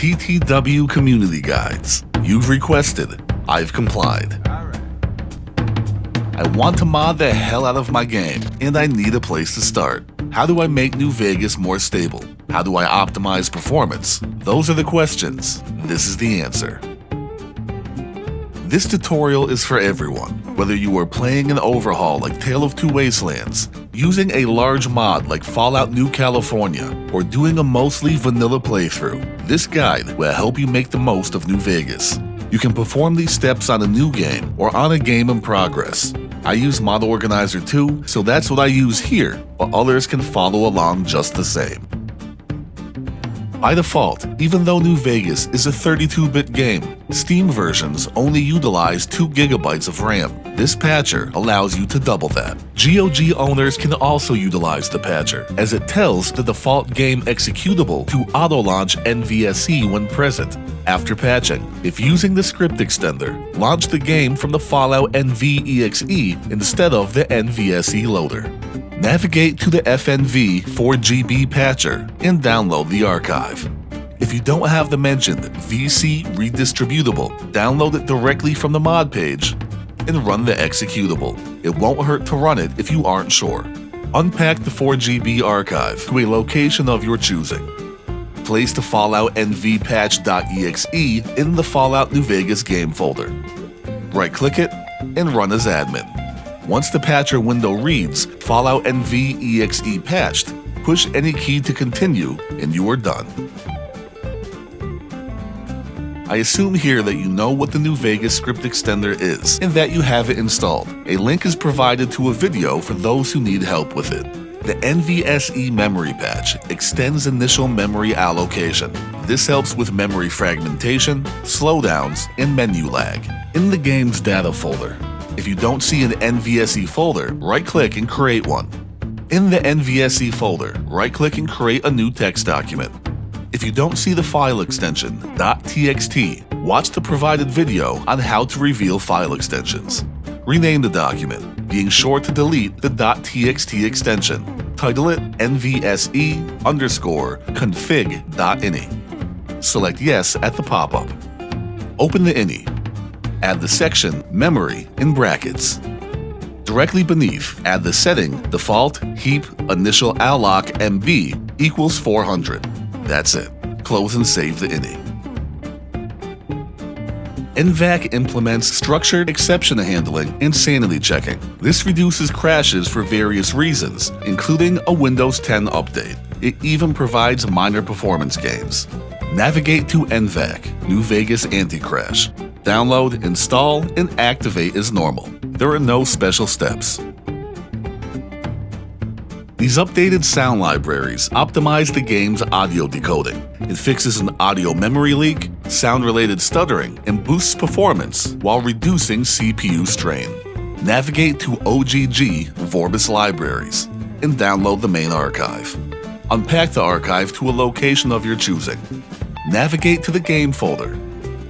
TTW Community Guides. You've requested, I've complied. I want to mod the hell out of my game, and I need a place to start. How do I make New Vegas more stable? How do I optimize performance? Those are the questions. This is the answer. This tutorial is for everyone, whether you are playing an overhaul like Tale of Two Wastelands, using a large mod like Fallout New California, or doing a mostly vanilla playthrough. This guide will help you make the most of New Vegas. You can perform these steps on a new game or on a game in progress. I use Model Organizer too, so that's what I use here, but others can follow along just the same. By default, even though New Vegas is a 32-bit game, Steam versions only utilize 2 GB of RAM. This patcher allows you to double that. GOG owners can also utilize the patcher, as it tells the default game executable to auto-launch NVSE when present. After patching, if using the script extender, launch the game from the Fallout NVEXE instead of the NVSE loader. Navigate to the FNV 4GB patcher and download the archive. If you don't have the mentioned VC redistributable, download it directly from the mod page and run the executable. It won't hurt to run it if you aren't sure. Unpack the 4GB archive to a location of your choosing. Place the Fallout NVPatch.exe in the Fallout New Vegas game folder. Right-click it and run as admin. Once the patcher window reads Fallout NVEXE patched, push any key to continue and you are done. I assume here that you know what the New Vegas script extender is and that you have it installed. A link is provided to a video for those who need help with it. The NVSE memory patch extends initial memory allocation. This helps with memory fragmentation, slowdowns, and menu lag. In the game's data folder, if you don't see an NVSE folder, right-click and create one. In the NVSE folder, right-click and create a new text document. If you don't see the file extension .txt, watch the provided video on how to reveal file extensions. Rename the document, being sure to delete the .txt extension. Title it NVSE_config.ini. Select yes at the pop-up. Open the ini. Add the section memory in brackets. Directly beneath, add the setting default heap initial alloc MB equals 400. That's it. Close and save the ini. NVAC implements structured exception handling and sanity checking. This reduces crashes for various reasons, including a Windows 10 update. It even provides minor performance gains. Navigate to NVAC, New Vegas Anti-Crash. Download, install, and activate as normal. There are no special steps. These updated sound libraries optimize the game's audio decoding. It fixes an audio memory leak, sound-related stuttering, and boosts performance while reducing CPU strain. Navigate to OGG Vorbis Libraries and download the main archive. Unpack the archive to a location of your choosing. Navigate to the game folder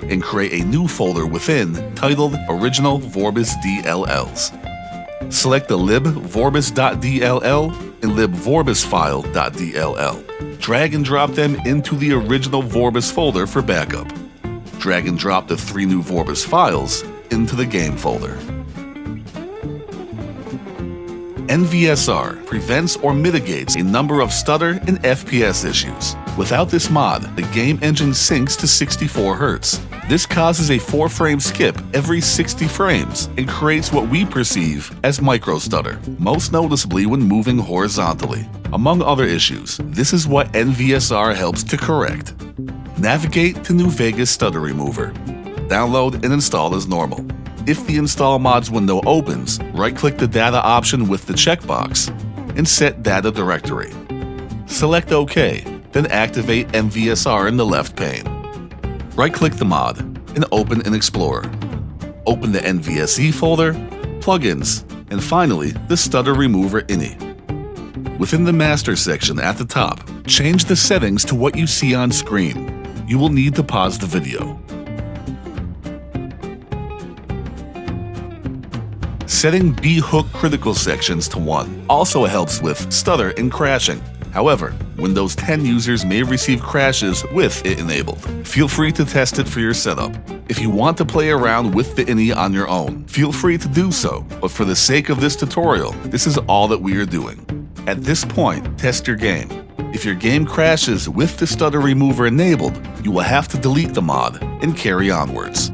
and create a new folder within titled Original Vorbis DLLs. Select the libvorbis.dll and libvorbisfile.dll. Drag and drop them into the original Vorbis folder for backup. Drag and drop the 3 new Vorbis files into the game folder. NVSR prevents or mitigates a number of stutter and FPS issues. Without this mod, the game engine syncs to 64 Hz. This causes a 4-frame skip every 60 frames and creates what we perceive as micro-stutter, most noticeably when moving horizontally. Among other issues, this is what NVSR helps to correct. Navigate to New Vegas Stutter Remover. Download and install as normal. If the Install Mods window opens, right-click the Data option with the checkbox and set Data Directory. Select OK, then activate NVSR in the left pane. Right-click the mod and open an Explorer. Open the NVSE folder, plugins, and finally the Stutter Remover ini. Within the Master section at the top, change the settings to what you see on screen. You will need to pause the video. Setting B-hook critical sections to 1 also helps with stutter and crashing. However, Windows 10 users may receive crashes with it enabled. Feel free to test it for your setup. If you want to play around with the INI on your own, feel free to do so, but for the sake of this tutorial, this is all that we are doing. At this point, test your game. If your game crashes with the stutter remover enabled, you will have to delete the mod and carry onwards.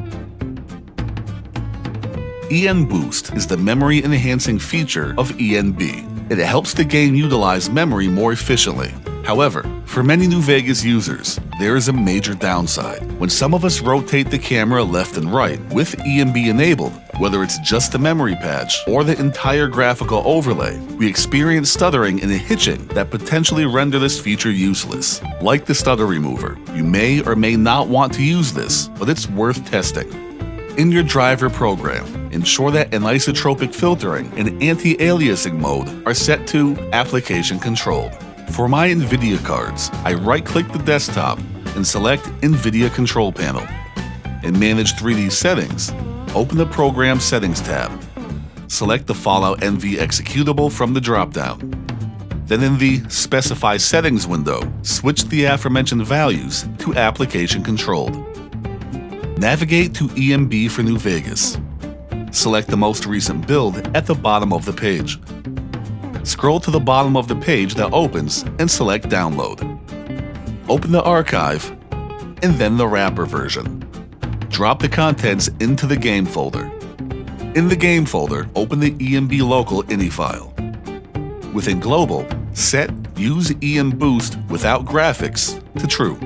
ENBoost is the memory enhancing feature of ENB. It helps the game utilize memory more efficiently. However, for many New Vegas users, there is a major downside. When some of us rotate the camera left and right with ENB enabled, whether it's just the memory patch or the entire graphical overlay, we experience stuttering and hitching that potentially render this feature useless. Like the stutter remover, you may or may not want to use this, but it's worth testing. In your driver program, ensure that anisotropic filtering and anti-aliasing mode are set to application controlled. For my NVIDIA cards, I right-click the desktop and select NVIDIA Control Panel. In Manage 3D Settings, open the Program Settings tab. Select the Fallout NV executable from the dropdown. Then in the Specify Settings window, switch the aforementioned values to Application Controlled. Navigate to ENB for New Vegas. Select the most recent build at the bottom of the page. Scroll to the bottom of the page that opens and select Download. Open the archive and then the wrapper version. Drop the contents into the game folder. In the game folder, open the ENB local INI file. Within Global, set Use ENBoost without graphics to True.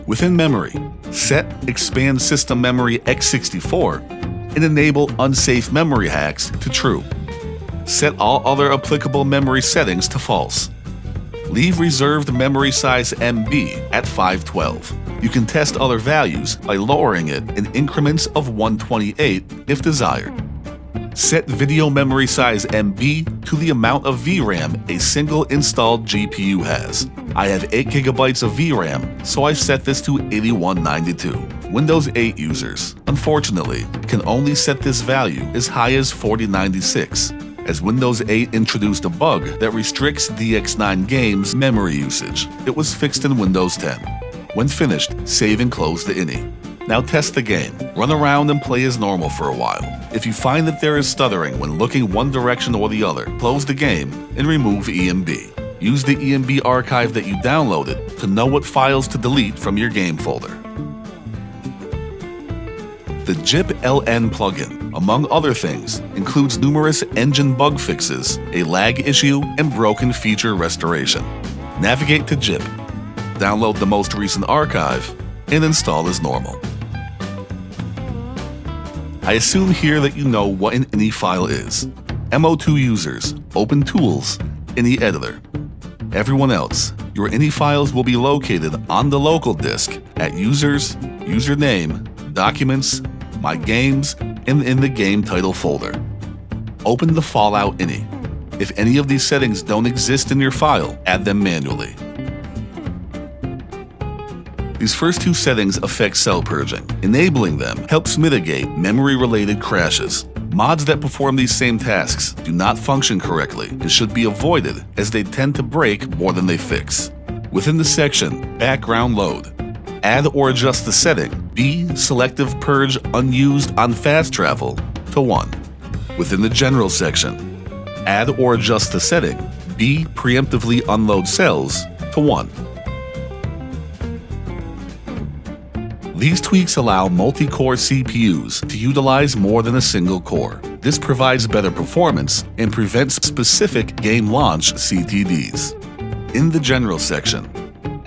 Within Memory, set Expand System Memory x64 and enable Unsafe Memory Hacks to True. Set all other applicable memory settings to False. Leave Reserved Memory Size MB at 512. You can test other values by lowering it in increments of 128 if desired. Set Video Memory Size MB to the amount of VRAM a single installed GPU has. I have 8 GB of VRAM, so I set this to 8192. Windows 8 users, unfortunately, can only set this value as high as 4096, as Windows 8 introduced a bug that restricts DX9 games' memory usage. It was fixed in Windows 10. When finished, save and close the INI. Now test the game. Run around and play as normal for a while. If you find that there is stuttering when looking one direction or the other, close the game and remove ENB. Use the ENB archive that you downloaded to know what files to delete from your game folder. The JIP LN plugin, among other things, includes numerous engine bug fixes, a lag issue, and broken feature restoration. Navigate to JIP, download the most recent archive, and install as normal. I assume here that you know what an INI file is. MO2 users, open Tools, INI Editor. Everyone else, your INI files will be located on the local disk at Users, Username, Documents, My Games, and in the Game Title folder. Open the Fallout INI. If any of these settings don't exist in your file, add them manually. These first two settings affect cell purging. Enabling them helps mitigate memory-related crashes. Mods that perform these same tasks do not function correctly and should be avoided, as they tend to break more than they fix. Within the section Background Load, add or adjust the setting Be Selective Purge Unused on Fast Travel to 1. Within the General section, add or adjust the setting Be Preemptively Unload Cells to 1. These tweaks allow multi-core CPUs to utilize more than a single core. This provides better performance and prevents specific game launch CTDs. In the General section,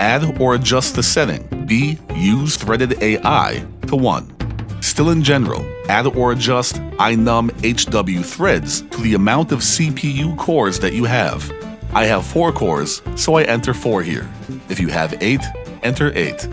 add or adjust the setting Be Use Threaded AI to 1. Still in General, add or adjust inum HW threads to the amount of CPU cores that you have. I have 4 cores, so I enter 4 here. If you have 8, enter 8.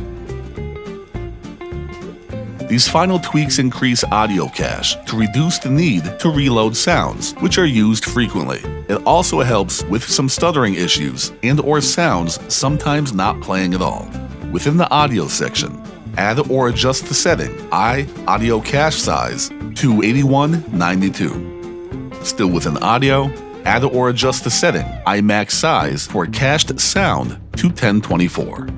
These final tweaks increase audio cache to reduce the need to reload sounds, which are used frequently. It also helps with some stuttering issues and/or sounds sometimes not playing at all. Within the audio section, add or adjust the setting audio cache size to 8192. Still within audio, Add or adjust the setting, iMac size for cached sound to 1024.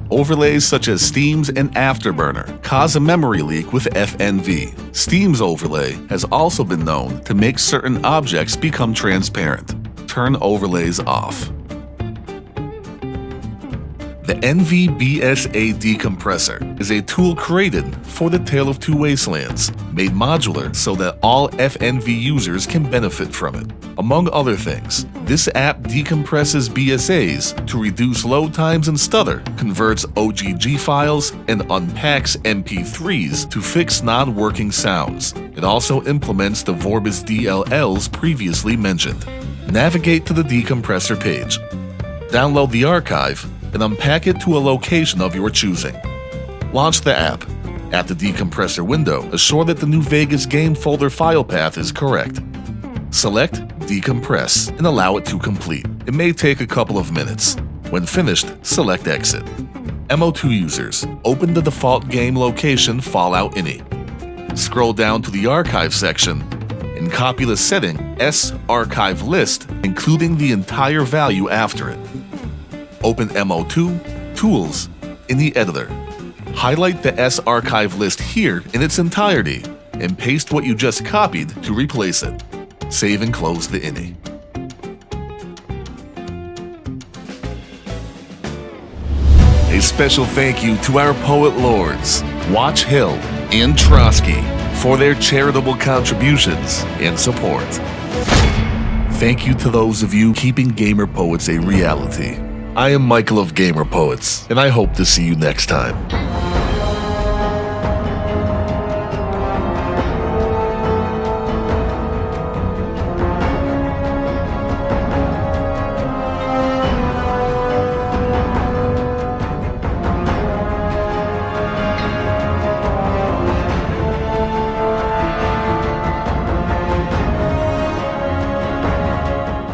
Overlays such as Steam's and Afterburner cause a memory leak with FNV. Steam's overlay has also been known to make certain objects become transparent. Turn overlays off. The NVSE decompressor is a tool created for the Tale of Two Wastelands, made modular so that all FNV users can benefit from it. Among other things, this app decompresses BSAs to reduce load times and stutter, converts OGG files, and unpacks MP3s to fix non-working sounds. It also implements the Vorbis DLLs previously mentioned. Navigate to the decompressor page. Download the archive and unpack it to a location of your choosing. Launch the app. At the decompressor window, assure that the new Vegas game folder file path is correct. Select Decompress and allow it to complete. It may take a couple of minutes. When finished, select Exit. MO2 users, open the default game location Fallout INI. Scroll down to the archive section and copy the setting S archive list, including the entire value after it. Open MO2, Tools, in the editor. Highlight the S archive list here in its entirety and paste what you just copied to replace it. Save and close the INI. A special thank you to our poet lords, Watch Hill and Trotsky, for their charitable contributions and support. Thank you to those of you keeping GamerPoets a reality. I am Michael of GamerPoets, and I hope to see you next time.